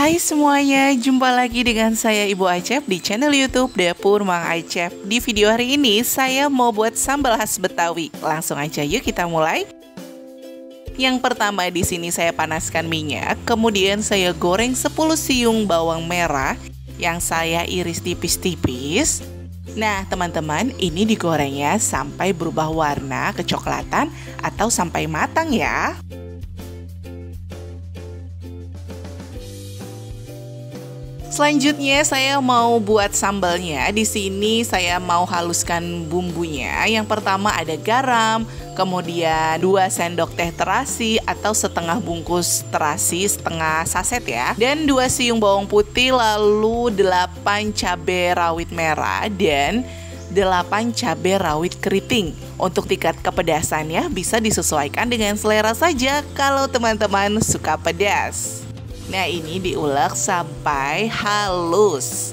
Hai semuanya, jumpa lagi dengan saya Ibu Acep di channel YouTube Dapur Mang Acep. Di video hari ini saya mau buat sambal khas Betawi. Langsung aja yuk kita mulai. Yang pertama di sini saya panaskan minyak, kemudian saya goreng 10 siung bawang merah yang saya iris tipis-tipis. Nah teman-teman, ini digorengnya sampai berubah warna kecoklatan atau sampai matang ya. Selanjutnya saya mau buat sambalnya. Di sini saya mau haluskan bumbunya. Yang pertama ada garam, kemudian 2 sendok teh terasi atau setengah bungkus terasi, setengah saset ya. Dan 2 siung bawang putih, lalu 8 cabai rawit merah dan 8 cabai rawit keriting. Untuk tingkat kepedasannya bisa disesuaikan dengan selera saja kalau teman-teman suka pedas. Nah ini diulek sampai halus.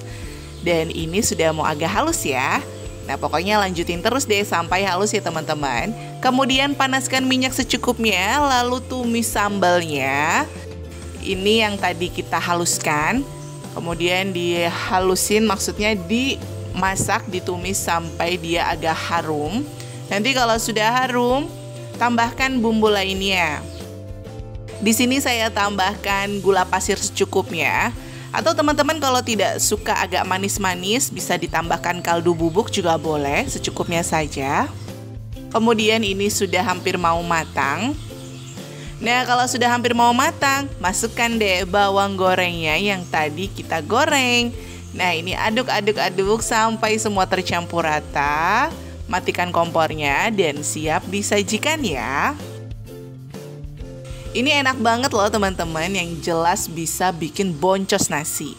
Dan ini sudah mau agak halus ya. Nah pokoknya lanjutin terus deh sampai halus ya teman-teman. Kemudian panaskan minyak secukupnya, lalu tumis sambalnya. Ini yang tadi kita haluskan. Kemudian dihalusin, maksudnya dimasak, ditumis sampai dia agak harum. Nanti kalau sudah harum, tambahkan bumbu lainnya. Di sini saya tambahkan gula pasir secukupnya. Atau teman-teman kalau tidak suka agak manis-manis bisa ditambahkan kaldu bubuk juga boleh, secukupnya saja. Kemudian ini sudah hampir mau matang. Nah kalau sudah hampir mau matang, masukkan deh bawang gorengnya yang tadi kita goreng. Nah ini aduk-aduk sampai semua tercampur rata. Matikan kompornya dan siap disajikan ya. Ini enak banget loh teman-teman, yang jelas bisa bikin boncos nasi.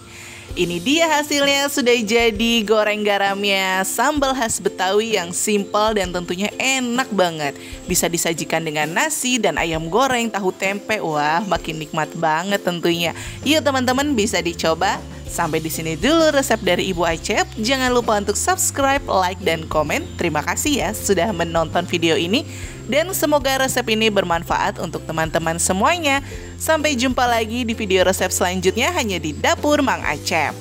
Ini dia hasilnya, sudah jadi goreng garamnya sambal khas Betawi yang simple dan tentunya enak banget. Bisa disajikan dengan nasi dan ayam goreng, tahu tempe, wah makin nikmat banget tentunya. Yuk teman-teman bisa dicoba. Sampai di sini dulu resep dari Ibu Acep. Jangan lupa untuk subscribe, like, dan komen. Terima kasih ya sudah menonton video ini. Dan semoga resep ini bermanfaat untuk teman-teman semuanya. Sampai jumpa lagi di video resep selanjutnya hanya di Dapur Mang Acep.